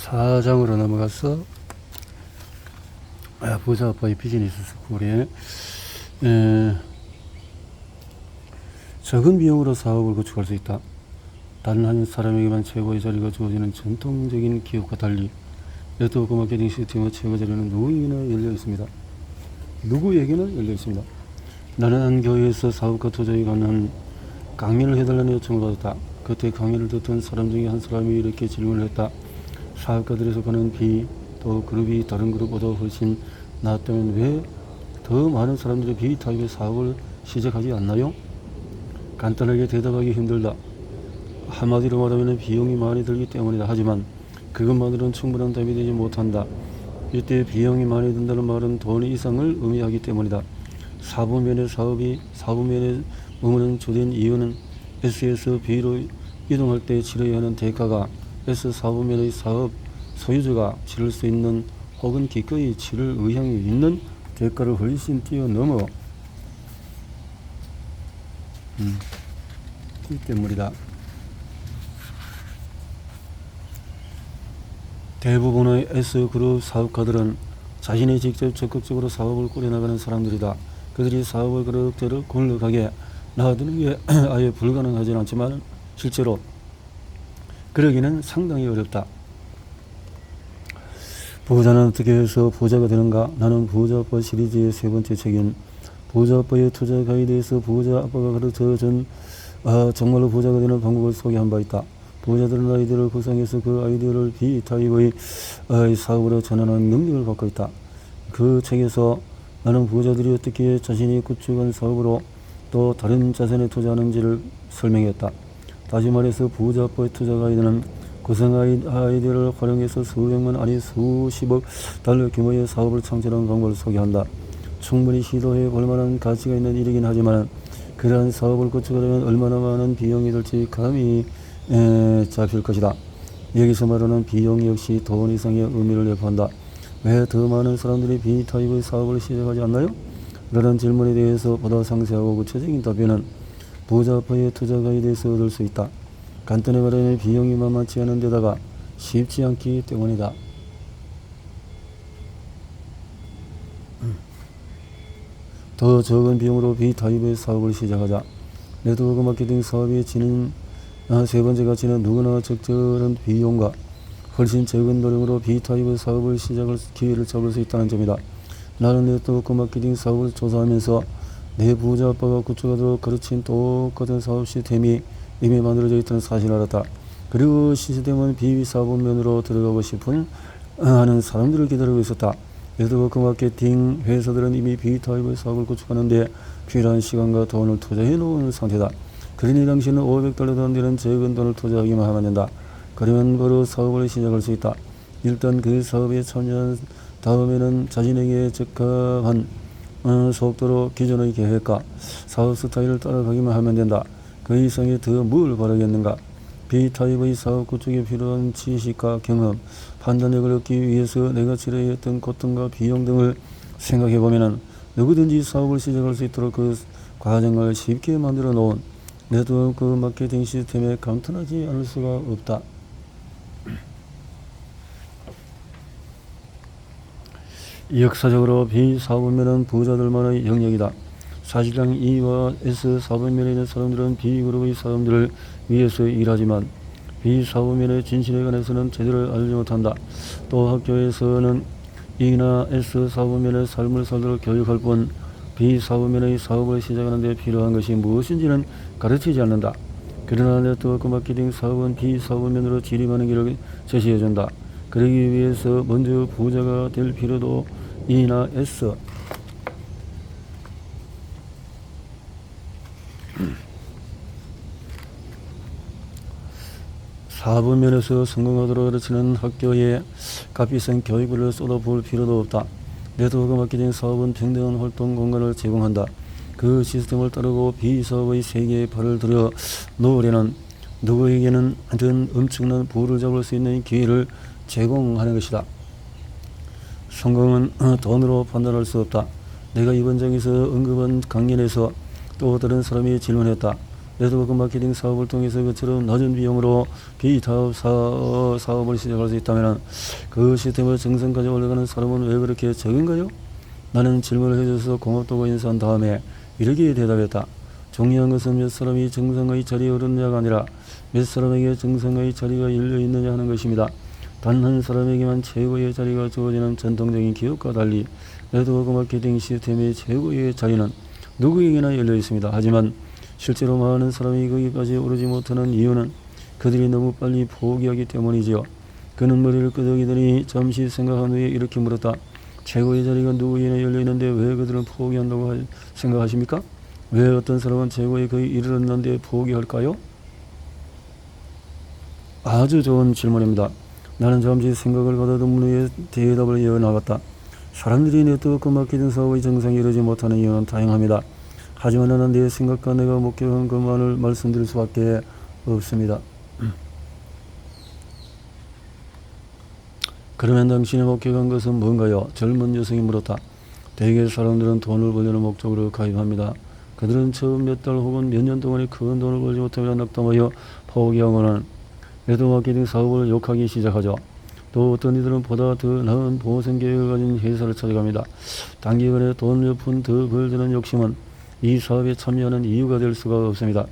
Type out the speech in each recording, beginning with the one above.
4장으로 넘어가서 부자 아빠의 비즈니스 스쿨에 적은 비용으로 사업을 구축할 수 있다. 단 한 사람에게만 최고의 자리가 주어지는 전통적인 기업과 달리 네트워크 마케팅 시스템의 최고 자리는 누구에게나 열려 있습니다. 나는 한 교회에서 사업과 투자에 관한 강연을 해달라는 요청을 받았다. 그때 강연을 듣던 사람 중에 한 사람이 이렇게 질문을 했다. 사업가들에서 가는 또 그룹이 다른 그룹보다 훨씬 낫다면 왜 더 많은 사람들이 B타입의 사업을 시작하지 않나요? 간단하게 대답하기 힘들다. 한마디로 말하면 비용이 많이 들기 때문이다. 하지만 그것만으로는 충분한 답이 되지 못한다. 이때 비용이 많이 든다는 말은 돈 이상을 의미하기 때문이다. 사부면의 머무는 주된 이유는 S에서 B로 이동할 때 치러야 하는 대가가 S4부면의 사업 소유주가 치를 수 있는 혹은 기꺼이 치를 의향이 있는 대가를 훨씬 뛰어넘어 이 때문이다. 대부분의 S그룹 사업가들은 자신이 직접 적극적으로 사업을 꾸려나가는 사람들이다. 그들이 사업을 그럭저럭 굴러가게 놔두는 게 아예 불가능하진 않지만 실제로 그러기는 상당히 어렵다. 부자는 어떻게 해서 부자가 되는가? 나는 부자아빠 시리즈의 세 번째 책인 부자아빠의 투자 가이드에서 부자아빠가 가르쳐준 정말로 부자가 되는 방법을 소개한 바 있다. 부자들은 아이디어를 구상해서 그 아이디어를 B타입의 사업으로 전환하는 능력을 갖고 있다. 그 책에서 나는 부자들이 어떻게 자신이 구축한 사업으로 또 다른 자산에 투자하는지를 설명했다. 다시 말해서 부자아빠의 투자 가이드는 구상 아이디어를 활용해서 수백만 아니 수십억 달러 규모의 사업을 창출하는 방법을 소개한다. 충분히 시도해 볼 만한 가치가 있는 일이긴 하지만 그러한 사업을 구축하려면 얼마나 많은 비용이 들지 감이 잡힐 것이다. 여기서 말하는 비용 역시 돈 이상의 의미를 내포한다. 왜 더 많은 사람들이 B타입의 사업을 시작하지 않나요? 이런 질문에 대해서 보다 상세하고 구체적인 답변은 부자아빠의 투자 가이드에서 얻을 수 있다. 간단히 말하면 비용이 만만치 않은 데다가 쉽지 않기 때문이다. 더 적은 비용으로 B타입의 사업을 시작하자. 네트워크 마케팅 사업의 세 번째 가치는 누구나 적절한 비용과 훨씬 적은 노력으로 B타입의 사업을 시작할 기회를 잡을 수 있다는 점이다. 나는 네트워크 마케팅 사업을 조사하면서 내 부자아빠가 구축하도록 가르친 똑같은 사업 시스템이 이미 만들어져 있다는 사실을 알았다. 그리고 시스템은 비사업면으로 들어가고 싶은 하는 사람들을 기다리고 있었다. 네트워크 마케팅 회사들은 이미 B타입의 사업을 구축하는데 필요한 시간과 돈을 투자해 놓은 상태다. 그러니 당신은 $500도 안 되는 적은 돈을 투자하기만 하면 된다. 그러면 바로 사업을 시작할 수 있다. 일단 그 사업에 참여한 다음에는 자신에게 적합한 속도로 기존의 계획과 사업 스타일을 따라가기만 하면 된다. 그 이상에 더 뭘 바라겠는가? B타입의 사업 구축에 필요한 지식과 경험, 판단력을 얻기 위해서 내가 치러야 했던 고통과 비용 등을 생각해보면 누구든지 사업을 시작할 수 있도록 그 과정을 쉽게 만들어 놓은 네트워크 마케팅 시스템에 감탄하지 않을 수가 없다. 역사적으로 B사업면은 부자들만의 영역이다. 사실상 E와 S 사업면에 있는 사람들은 B그룹의 사람들을 위해서 일하지만 B사업면의 진실에 관해서는 제대로 알지 못한다. 또 학교에서는 E나 S 사업면의 삶을 살도록 교육할 뿐 B사업면의 사업을 시작하는 데 필요한 것이 무엇인지는 가르치지 않는다. 그러나 네트워크 마케팅 사업은 B사업면으로 진입하는 길을 제시해준다. 그러기 위해서 먼저 부자가 될 필요도 E나 S 사업면에서 성공하도록 가르치는 학교에 값비싼 교육비를 쏟아부을 필요도 없다. 네트워크 마케팅 사업은 평등한 활동 공간을 제공한다. 그 시스템을 따르고 B사업의 세계에 발을 들여 놓으려는 누구에게는 엄청난 부를 잡을 수 있는 기회를 제공하는 것이다. 성공은 돈으로 판단할 수 없다. 내가 이번 장에서 언급한 강연에서 또 다른 사람이 질문했다. 네트워크 마케팅 사업을 통해서 그처럼 낮은 비용으로 비타업 사업을 시작할 수 있다면 그 시스템을 정상까지 올라가는 사람은 왜 그렇게 적은가요? 나는 질문을 해줘서 고맙다고 인사한 다음에 이렇게 대답했다. 중요한 것은 몇 사람이 정상의 자리에 오르느냐가 아니라 몇 사람에게 정상의 자리가 열려있느냐 하는 것입니다. 단 한 사람에게만 최고의 자리가 주어지는 전통적인 기업과 달리 네트워크 마케팅 시스템의 최고의 자리는 누구에게나 열려 있습니다. 하지만 실제로 많은 사람이 거기까지 오르지 못하는 이유는 그들이 너무 빨리 포기하기 때문이지요. 그는 머리를 끄덕이더니 잠시 생각한 후에 이렇게 물었다. 최고의 자리가 누구에게나 열려있는데 왜 그들은 포기한다고 생각하십니까? 왜 어떤 사람은 최고에 거의 이르렀는데 포기할까요? 아주 좋은 질문입니다. 나는 잠시 생각을 가다듬은 후에 대답을 이어나갔다. 사람들이 네트워크 마케팅 사업의 정상에 이르지 못하는 이유는 다양합니다. 하지만 나는 내 생각과 내가 목격한 것만을 말씀드릴 수밖에 없습니다. 그러면 당신이 목격한 것은 뭔가요? 젊은 여성이 물었다. 대개 사람들은 돈을 벌려는 목적으로 가입합니다. 그들은 처음 몇 달 혹은 몇 년 동안에 큰 돈을 벌지 못하며 낙담하여 포기하고는 네트워크 마케팅 사업을 욕하기 시작하죠. 또 어떤 이들은 보다 더 나은 보상 계획을 가진 회사를 찾아갑니다. 단기간에 돈 몇 푼 더 벌자는 욕심은 이 사업에 참여하는 이유가 될 수가 없습니다.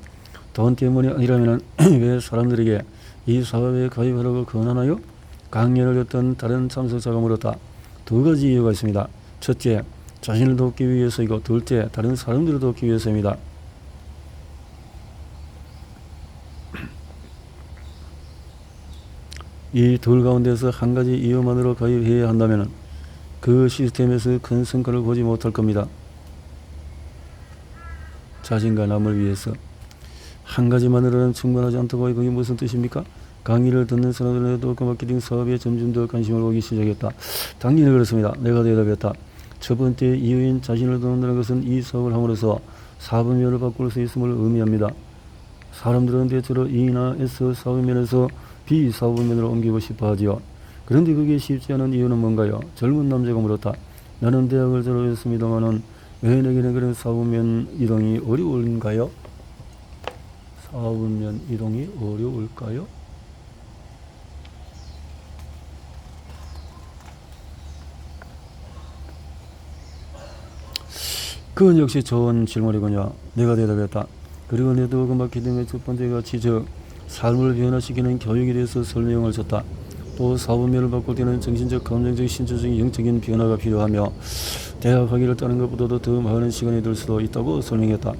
돈 때문이 아니라면 왜 사람들에게 이 사업에 가입하라고 권하나요? 강연을 했던 다른 참석자가 물었다. 두 가지 이유가 있습니다. 첫째, 자신을 돕기 위해서이고 둘째, 다른 사람들을 돕기 위해서입니다. 이 둘 가운데서 한 가지 이유만으로 가입해야 한다면 그 시스템에서 큰 성과를 보지 못할 겁니다. 자신과 남을 위해서 한 가지만으로는 충분하지 않다고 그게 무슨 뜻입니까? 강의를 듣는 사람들은 네트워크 마케팅 사업에 점점 더 관심을 보이기 시작했다. 당연히 그렇습니다. 내가 대답했다. 첫 번째 이유인 자신을 돕는다는 것은 이 사업을 함으로써 사업면을 바꿀 수 있음을 의미합니다. 사람들은 대체로 E나 S 사업면에서 B 사업면으로 옮기고 싶어 하지요. 그런데 그게 쉽지 않은 이유는 뭔가요? 젊은 남자가 물었다. 나는 대학을 졸업했습니다마는 왜 내게는 그런 사업면 이동이 어려울까요? 사업면 이동이 어려울까요? 그건 역시 좋은 질문이군요. 내가 대답했다. 그리고 네트워크 마케팅의 첫 번째 가치, 즉 삶을 변화시키는 교육에 대해서 설명을 줬다. 또 사업면을 바꿀 때는 정신적, 감정적, 신체적인, 영적인 변화가 필요하며 대학 학위를 따는 것보다도 더 많은 시간이 들 수도 있다고 설명했다.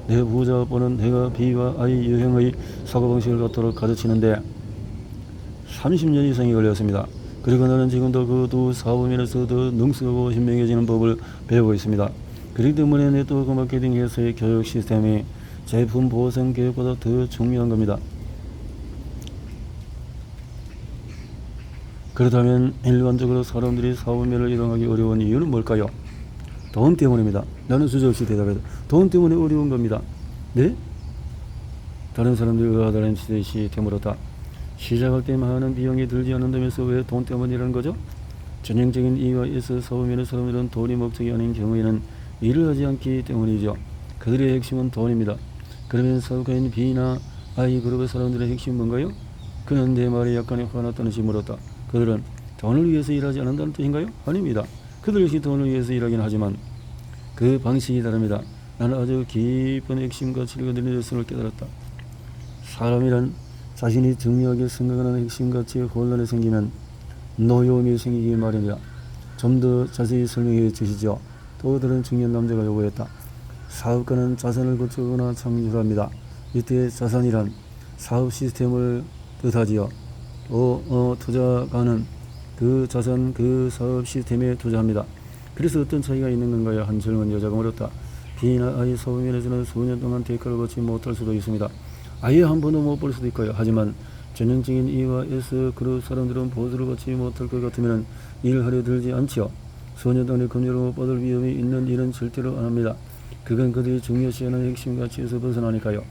내 부자 아빠는 내가 B와 I 유형의 사고방식을 갖도록 가르치는데 30년 이상이 걸렸습니다. 그리고 나는 지금도 그 두 사업면에서 더 능숙하고 현명해지는 법을 배우고 있습니다. 그렇기 때문에 네트워크 마케팅 회사의 교육 시스템이 제품 보상 교육보다 더 중요한 겁니다. 그렇다면 일반적으로 사람들이 사업면을 이동하기 어려운 이유는 뭘까요? 돈 때문입니다. 나는 주저없이 대답했다. 돈 때문에 어려운 겁니다. 네? 다른 사람들과 다른 듯이 되물었다. 시작할 때 많은 비용이 들지 않는다면서 왜 돈 때문이라는 거죠? 전형적인 E와 S 사업면의 사람들은 돈이 목적이 아닌 경우에는 일을 하지 않기 때문이죠. 그들의 핵심은 돈입니다. 그러면 사업가인 B나 I 그룹의 사람들의 핵심은 뭔가요? 그는 내 말에 약간의 화났다는 듯이 물었다. 그들은 돈을 위해서 일하지 않는다는 뜻인가요? 아닙니다. 그들 역시 돈을 위해서 일하긴 하지만 그 방식이 다릅니다. 나는 아주 깊은 핵심 가치를 그들의 레슨을 깨달았다. 사람이란 자신이 정리하게 생각하는 핵심 가치에 혼란이 생기면 노여움이 생기기 마련이다. 좀 더 자세히 설명해 주시죠. 또 다른 중요한 남자가 요구했다. 사업가는 자산을 구축하거나 창출합니다. 이때 자산이란 사업 시스템을 뜻하지요. 투자가는 그 자산, 그 사업 시스템에 투자합니다. 그래서 어떤 차이가 있는 건가요? 한 젊은 여자가 물었다. B나 I 사업면에서는 수년 동안 대가를 받지 못할 수도 있습니다. 아예 한 번도 못 볼 수도 있고요. 하지만 전형적인 E와 S 그룹 사람들은 보수를 받지 못할 것 같으면 일을 하려 들지 않지요. 수년 동안의 금융을 못 받을 위험이 있는 일은 절대로 안 합니다. 그건 그들이 중요시하는 핵심 가치에서 벗어나니까요.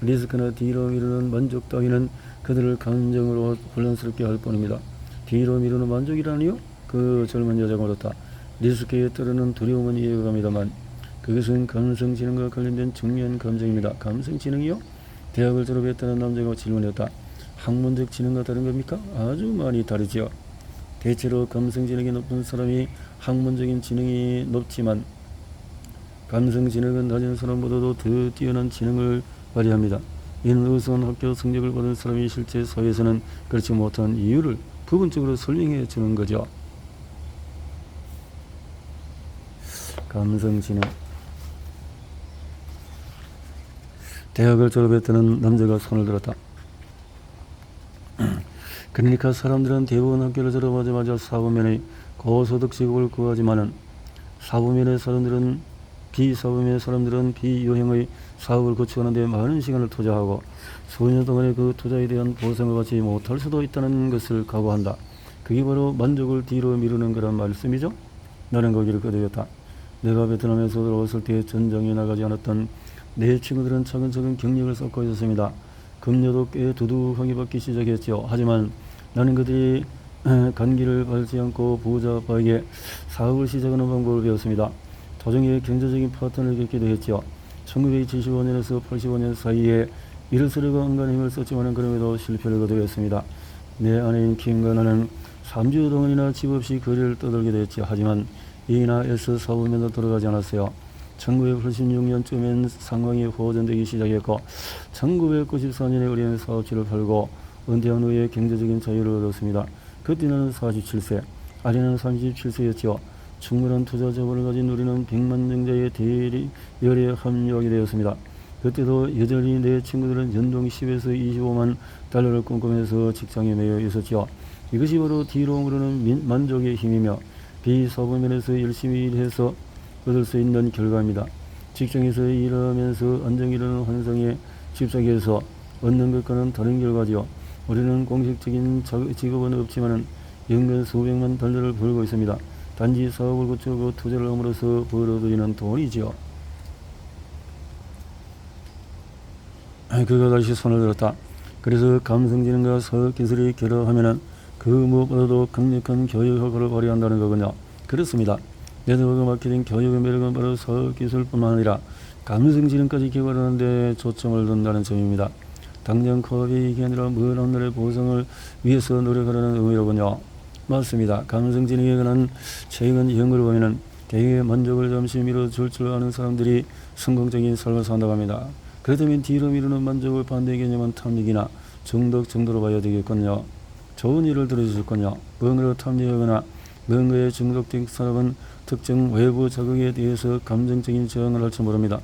리스크나 뒤로 미루는 만족 따위는 그들을 감정으로 혼란스럽게 할 뿐입니다. 뒤로 미루는 만족이라니요? 그 젊은 여자가 물었다. 리스크에 따르는 두려움은 이해가 갑니다만 그것은 감성지능과 관련된 중요한 감정입니다. 감성지능이요? 대학을 졸업했다는 남자가 질문했다. 학문적 지능과 다른 겁니까? 아주 많이 다르지요. 대체로 감성지능이 높은 사람이 학문적인 지능이 높지만 감성지능은 낮은 사람보다도 더 뛰어난 지능을 발휘합니다. 이는 우수한 학교 성적을 받은 사람이 실제 사회에서는 그렇지 못한 이유를 부분적으로 설명해 주는 거죠. 감성지능. 대학을 졸업했다는 남자가 손을 들었다. 그러니까 사람들은 대부분 학교를 졸업하자마자 사부면의 고소득 직업을 구하지만은 사부면의 사람들은 비유형의 사업을 구축하는 데 많은 시간을 투자하고 수년 동안의 그 투자에 대한 보상을 받지 못할 수도 있다는 것을 각오한다. 그게 바로 만족을 뒤로 미루는 거란 말씀이죠. 나는 거기를 끄덕였다. 내가 베트남에서 들어왔을 때 전장에 나가지 않았던 내 친구들은 차근차근 경력을 쌓고 있었습니다. 급료도 꽤 두둑하게 받기 시작했죠. 하지만 나는 그들이 간기를 밟지 않고 부자빠에게 사업을 시작하는 방법을 배웠습니다. 도중에 경제적인 파탄을 겪기도 했죠. 1975년에서 85년 사이에 일을 쓰려고 온갖 힘을 썼지만 그럼에도 실패를 거두었습니다. 내 아내인 킴과 나는 3주 동안이나 집 없이 거리를 떠돌기도 했죠. 하지만 이나 애써 사부면도 돌아가지 않았어요. 1986년쯤엔 상황이 호전되기 시작했고 1994년에 우리는 사업체를 팔고 은퇴한 후에 경제적인 자유를 얻었습니다. 그때 나는 47세, 아내는 37세였죠. 충분한 투자 자본을 가진 우리는 100만 정자의 대리열에 합류하게 되었습니다. 그때도 여전히 내 친구들은 연봉 10에서 25만 달러를 꿈꾸면서 직장에 매여 있었죠. 이것이 바로 뒤로 오르는 만족의 힘이며 비사부면에서 열심히 일해서 얻을 수 있는 결과입니다. 직장에서 일하면서 안정이라는 환상에 집착해서 얻는 것과는 다른 결과지요. 우리는 공식적인 직업은 없지만 연간 수백만 달러를 벌고 있습니다. 단지 사업을 구축하고 투자를 함으로써 벌어들이는 돈이지요. 그가 다시 손을 들었다. 그래서 감성지능과 사업기술이 결합하면 그 무엇보다도 강력한 교육 효과를 발휘한다는 거군요. 그렇습니다. 네트워크 마케팅 교육의 매력은 바로 사업기술뿐만 아니라 감성지능까지 개발하는 데 초점을 둔다는 점입니다. 당장 코업이 아니라 먼 훗날의 보상을 위해서 노력하라는 의미로군요. 맞습니다. 감성지능에 관한 최근 연구를 보면 대개 만족을 잠시 미뤄줄 줄 아는 사람들이 성공적인 삶을 산다고 합니다. 그렇다면 뒤로 미루는 만족을 반대 개념은 탐닉이나 중독 정도로 봐야 되겠군요. 좋은 예를 들어주셨군요. 뭔가를 탐닉하거나 뭔가에 중독된 사람은 특정 외부 자극에 대해서 감정적인 저항을 할 줄 모릅니다.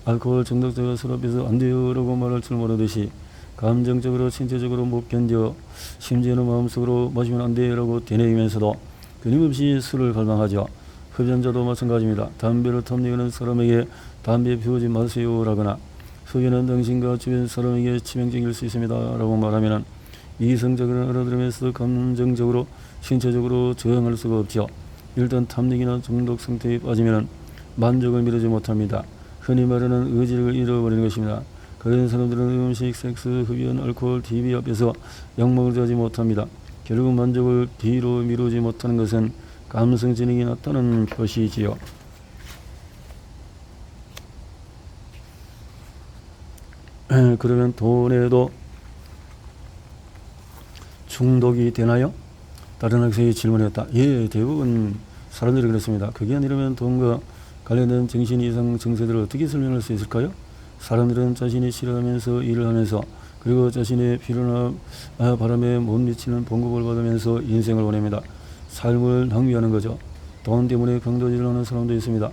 알코올 중독자가 술 앞에서 안 돼요 라고 말할 줄 모르듯이 감정적으로 신체적으로 못 견뎌 심지어는 마음속으로 마시면 안 돼 라고 되뇌이면서도 끊임없이 술을 갈망하죠. 흡연자도 마찬가지입니다. 담배를 탐닉하는 사람에게 담배 피우지 마세요 라거나 흡연은 당신과 주변 사람에게 치명적일 수 있습니다 라고 말하면 이성적으로 알아들으면서도 감정적으로 신체적으로 저항할 수가 없죠. 일단 탐닉이나 중독 상태에 빠지면 만족을 미루지 못합니다. 흔히 말하는 의지를 잃어버리는 것입니다. 그런 사람들은 음식, 섹스, 흡연, 알코올, TV 앞에서 약먹을 하지 못합니다. 결국 만족을 뒤로 미루지 못하는 것은 감성지능이 나타나는 표시이지요. 그러면 돈에도 중독이 되나요? 다른 학생이 질문했다. 예, 대부분 사람들이 그렇습니다. 그게 아니라면 돈과 관련된 정신 이상 증세들을 어떻게 설명할 수 있을까요? 사람들은 자신이 싫어하면서 일을 하면서 그리고 자신의 필요나 바람에 못 미치는 봉급을 받으면서 인생을 보냅니다. 삶을 낭비하는 거죠. 돈 때문에 강도질을 하는 사람도 있습니다.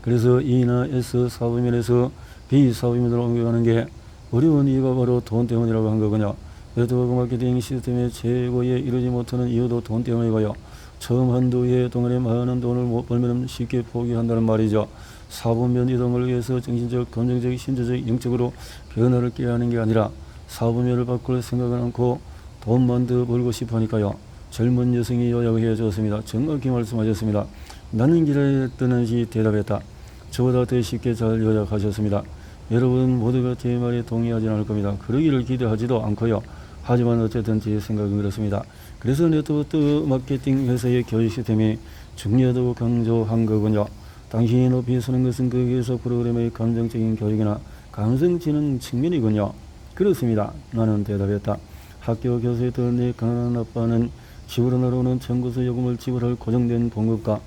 그래서 E나 S 사부면에서 B 사부면으로 옮겨가는 게 어려운 이유가 바로 돈 때문이라고 한 거군요. 네트워크 마케팅 시스템의 최고에 이루지 못하는 이유도 돈 때문이고요. 처음 한두 해 동안에 많은 돈을 못 벌면 쉽게 포기한다는 말이죠. 사부면 이동을 위해서 정신적, 감정적, 신체적, 영적으로 변화를 깨야 하는 게 아니라 사부면을 바꿀 생각을 않고 돈만 더 벌고 싶어 하니까요. 젊은 여성이 요약해 주었습니다. 정확히 말씀하셨습니다. 나는 기다렸던 시 대답했다. 저보다 더 쉽게 잘 요약하셨습니다. 여러분 모두가 제 말에 동의하지 않을 겁니다. 그러기를 기대하지도 않고요. 하지만 어쨌든 제 생각은 그렇습니다. 그래서 네트워크 마케팅 회사의 교육 시스템이 중요하다고 강조한 거군요. 당신이 높이 서는 것은 거기에서 프로그램의 감정적인 교육이나 감성지능 측면이군요. 그렇습니다. 나는 대답했다. 학교 교수에 들은 내 가난한 아빠는 집으로 날아오는 청구서 요금을 지불할 고정된 봉급과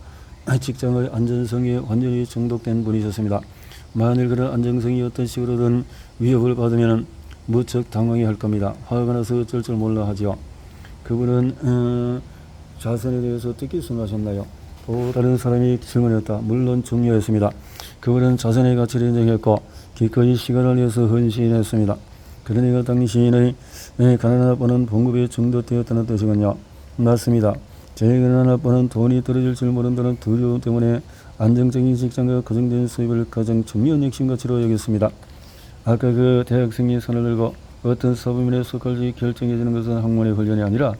직장의 안전성에 완전히 중독된 분이셨습니다. 만일 그런 안정성이 어떤 식으로든 위협을 받으면 무척 당황해 할 겁니다. 화가 나서 어쩔 줄 몰라 하지요. 그분은 자선에 대해서 어떻게 생각하셨나요? 또 다른 사람이 질문했다. 물론 중요했습니다. 그분은 자선의 가치를 인정했고 기꺼이 시간을 내서 헌신했습니다. 그러니까 당신의 가난한 아빠는 봉급에 중독되었다는 뜻이군요. 맞습니다. 제 가난한 아빠는 돈이 떨어질 줄 모른다는 두려움 때문에 안정적인 직장과 고정된 수입을 가장 중요한 핵심 가치로 여겼습니다. 아까 그 대학생이 손을 들고 어떤 사부면에 속할지 결정해주는 것은 학문의 훈련이 아니라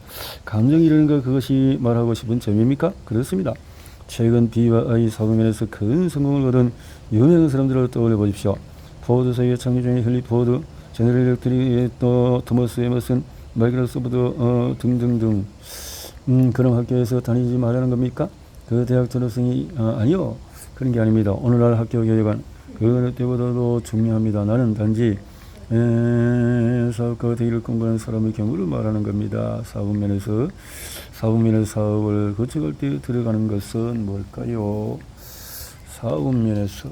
감정이라는가 그것이 말하고 싶은 점입니까? 그렇습니다. 최근 B와 I 사부면에서 큰 성공을 거둔 유명한 사람들을 떠올려 보십시오. 포드사의 창립 중에 헨리 포드, 제너럴 일렉트릭의 또 토머스 에머슨, 마이크로소프트 등등등. 그럼 학교에서 다니지 말라는 겁니까? 그 대학 졸업생이 아니요. 그런 게 아닙니다. 오늘날 학교 교육은 그 어느 때보다도 중요합니다. 나는 단지 사업가가 되기를 꿈꾸는 사람의 경우를 말하는 겁니다. 사업면에서 사업을 구축할 때 들어가는 것은 뭘까요? 사업면에서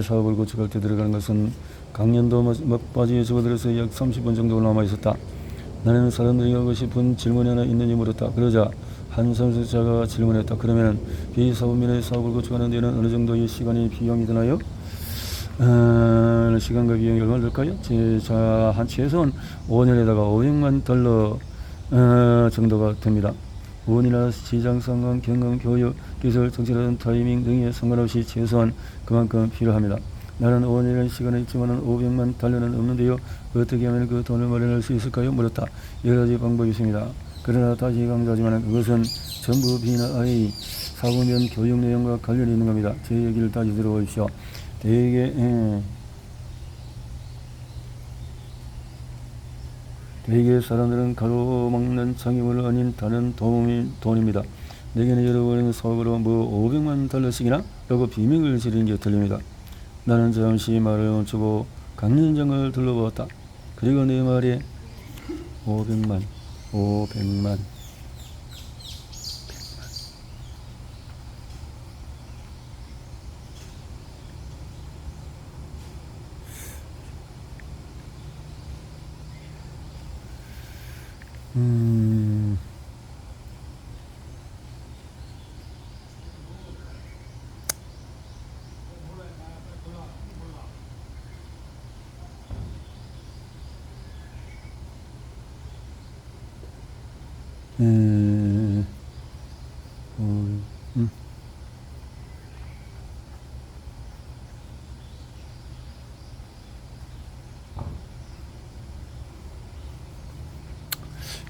사업을 구축할 때 들어가는 것은 강연도 막바지에 접어들어서 약 30분 정도 남아있었다. 나는 사람들이 하고 싶은 질문이 하나 있는지 물었다. 그러자 한 참석자가 질문했다. 그러면 비사업면의 사업을 구축하는 데는 어느 정도의 시간이 비용이 드나요? 시간과 비용이 얼마나 들까요? 한 최소한 5년에다가 $500만 정도가 됩니다. 원이나 시장 상황, 경험, 교육, 기술, 정치라든 타이밍 등에 상관없이 최소한 그만큼 필요합니다. 나는 5년이라는 시간이 있지만 $500만 없는데요. 어떻게 하면 그 돈을 마련할 수 있을까요? 물었다. 여러 가지 방법이 있습니다. 그러나 다시 강조하지만 그것은 전부 B나 I 사고면 교육 내용과 관련이 있는 겁니다. 제 얘기를 다시 들어보십시오. 대개 사람들은 가로막는 창의물을 아닌 다른 돈입니다. 내게는 여러분의 사업으로 $500만 라고 비명을 지르는 게 들립니다. 나는 잠시 말을 멈추고 강연장을 둘러보았다. 그리고 내 말에 500만.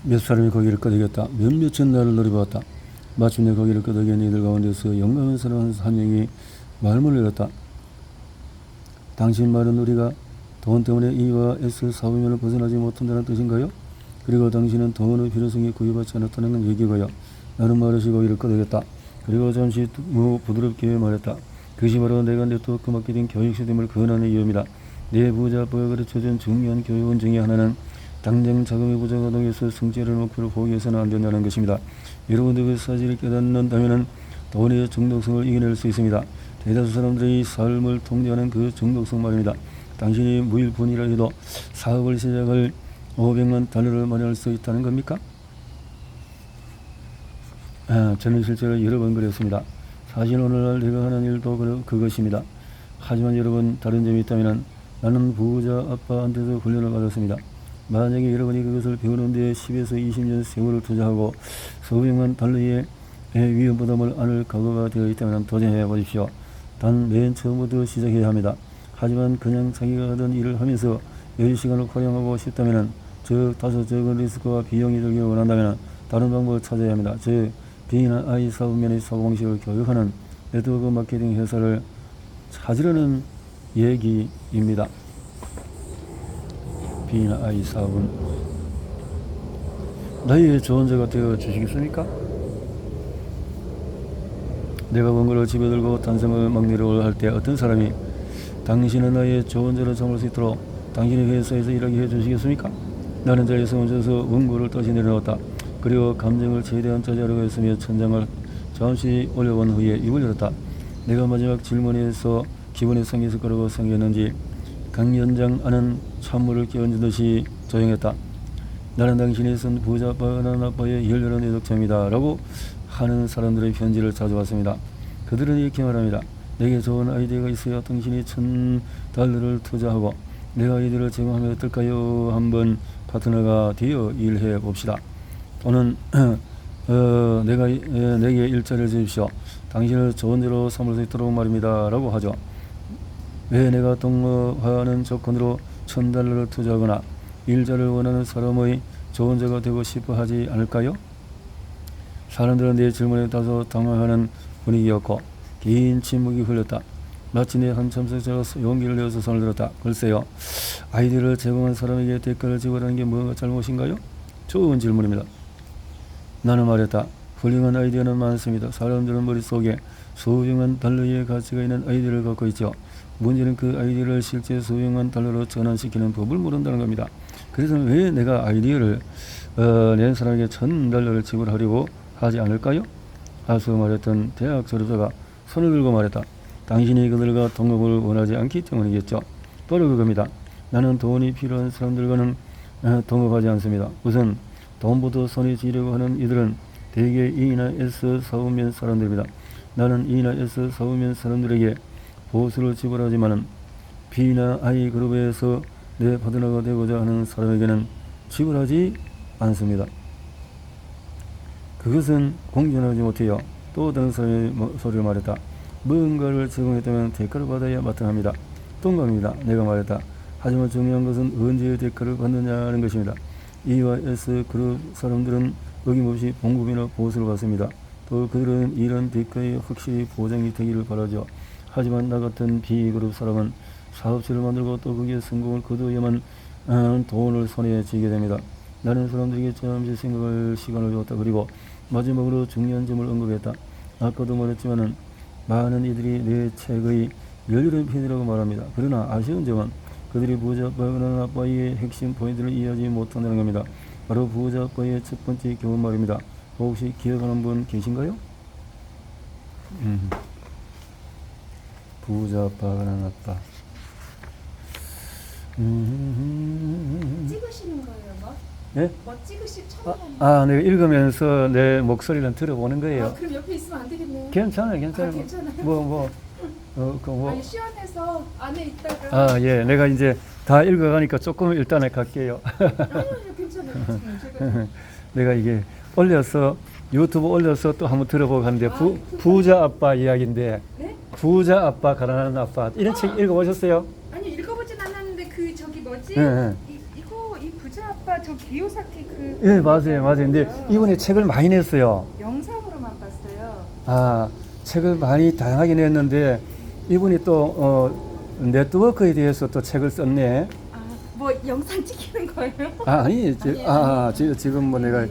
몇 사람이 거기를 끄덕였다. 몇몇은 나를 노려보았다. 마침내 거기를 끄덕인 이들 가운데서 영감한 사람 한 명이 말문을 열었다. 당신 말은 우리가 돈 때문에 E와 S 사부면을 벗어나지 못한다는 뜻인가요? 그리고 당신은 돈의 필요성이 구애받지 않았다는 얘기고요. 나는 말없이 거기를 끄덕였다. 그리고 잠시 부드럽게 말했다. 그것이 바로 내가 네트워크 마케팅 교육 시스템을 권하는 이유입니다. 내 부자 아빠가 가르쳐준 중요한 교육원 중에 하나는 당장 자금의 부자가 되어서 성취를 목표로 포기해서는 안 된다는 것입니다. 여러분들 그 사실을 깨닫는다면 돈의 중독성을 이겨낼 수 있습니다. 대다수 사람들이 삶을 통제하는 그 중독성 말입니다. 당신이 무일푼이라 해도 사업을 시작할 $500만 마련할 수 있다는 겁니까? 저는 실제로 여러 번 그랬습니다. 사실 오늘날 내가 하는 일도 그것입니다. 하지만 여러분 다른 점이 있다면 나는 부자 아빠한테서 훈련을 받았습니다. 만약에 여러분이 그것을 배우는 데 10에서 20년 세월을 투자하고 수백만 달러의 위험 부담을 안을 각오가 되어 있다면 도전해 보십시오. 단 맨 처음부터 시작해야 합니다. 하지만 그냥 자기가 하던 일을 하면서 여유 시간을 활용하고 싶다면 즉 다소 적은 리스크와 비용이 들기 원한다면 다른 방법을 찾아야 합니다. 즉 B나 I 사업면의 사고방식을 교육하는 네트워크 마케팅 회사를 찾으려는 얘기입니다. B나 I 사업은 나의 조언자가 되어 주시겠습니까? 내가 원고를 집에 들고 단성을 막내려고 할 때 어떤 사람이 당신은 나의 좋은 자로 삼을 수 있도록 당신의 회사에서 일하게 해주시겠습니까? 나는 자리에서 멈춰서 원고를 다시 내려놓았다. 그리고 감정을 최대한 자제하려고 했으며 천장을 잠시 올려본 후에 입을 열었다. 내가 마지막 질문에서 기분이 상했을 거라고 생각했는지 강연장 안은 찬물을 끼얹은 듯이 조용했다. 나는 당신이 쓴 부자 아빠나 아빠의 열렬한 애독자입니다. 라고 하는 사람들의 편지를 자주 받습니다. 그들은 이렇게 말합니다. 내게 좋은 아이디어가 있어야 당신이 $1,000를 투자하고 내가 아이디어를 제공하면 어떨까요? 한번 파트너가 되어 일해 봅시다. 또는 내게 일자리를 주십시오. 당신을 좋은 대로 삼을 수 있도록 말입니다. 라고 하죠. 왜 내가 동업하는 조건으로 $1,000를 투자하거나 일자를 원하는 사람의 좋은 자가 되고 싶어 하지 않을까요? 사람들은 내 질문에 다소 당황하는 분위기였고 긴 침묵이 흘렀다. 마치 내 한참 석자가 용기를 내어서 손을 들었다. 글쎄요. 아이디어를 제공한 사람에게 대가를 지불하는 게 뭐가 잘못인가요? 좋은 질문입니다. 나는 말했다. 훌륭한 아이디어는 많습니다. 사람들은 머릿속에 수백만 달러의 가치가 있는 아이디어를 갖고 있죠. 문제는 그 아이디어를 실제 수백만 달러로 전환시키는 법을 모른다는 겁니다. 그래서 왜 내가 아이디어를 낸 사람에게 $1,000를 지불하려고 하지 않을까요? 하수 말했던 대학 졸업자가 손을 들고 말했다. 당신이 그들과 동업을 원하지 않기 때문이겠죠. 바로 그겁니다. 나는 돈이 필요한 사람들과는 동업하지 않습니다. 우선 돈보다 손이 지려고 하는 이들은 대개 E나 S 사업면 사람들입니다. 나는 E나 S 사업면 사람들에게 보수를 지불하지만은 B나 I 그룹에서 내 파트너가 되고자 하는 사람에게는 지불하지 않습니다. 그것은 공존하지 못해요. 또 다른 사람의 소리를 말했다. 뭔가를 제공했다면 대가를 받아야 마땅합니다. 동감입니다. 내가 말했다. 하지만 중요한 것은 언제 대가를 받느냐는 것입니다. E와 S 그룹 사람들은 어김없이 봉급이나 보수를 받습니다. 또 그들은 이런 대가에 확실히 보장이 되기를 바라죠. 하지만 나 같은 B그룹 사람은 사업체를 만들고 또 거기에 성공을 거두어야만 돈을 손에 쥐게 됩니다. 나는 사람들에게 잠시 생각할 시간을 주었다. 그리고 마지막으로 중요한 점을 언급했다. 아까도 말했지만은 많은 이들이 내 책의 열렬한 팬이라고 말합니다. 그러나 아쉬운 점은 그들이 부자 아빠나 아빠의 핵심 포인트를 이해하지 못한다는 겁니다. 바로 부자 아빠의 첫 번째 교훈 말입니다. 혹시 기억하는 분 계신가요? 부자 아빠나 아빠. 찍으시는 거예요, 뭐? 예? 뭐 처음 내가 읽으면서 내 목소리를 들어보는 거예요. 그럼 옆에 있으면 안 되겠네요. 괜찮아요. 괜찮아요? 아니, 시원해서 안에 있다가. 예. 내가 이제 다 읽어가니까 조금 일단은 갈게요. 아니요, 괜찮아요. 제가 내가 이게 유튜브 올려서 또 한번 들어보고 하는데, 부자 아빠 이야기인데, 네? 부자 아빠, 가난한 아빠. 이런 책 읽어보셨어요? 아니, 읽어보진 않았는데 저기 뭐지? 예. 이 부자 아빠 저 기요사키 예, 맞아요. 근데 이분이 책을 많이 냈어요. 영상으로만 봤어요. 책을 많이 다양하게 냈는데, 이분이 또, 네트워크에 대해서 또 책을 썼네. 뭐 영상 찍히는 거예요? 아니, 지금 뭐 내가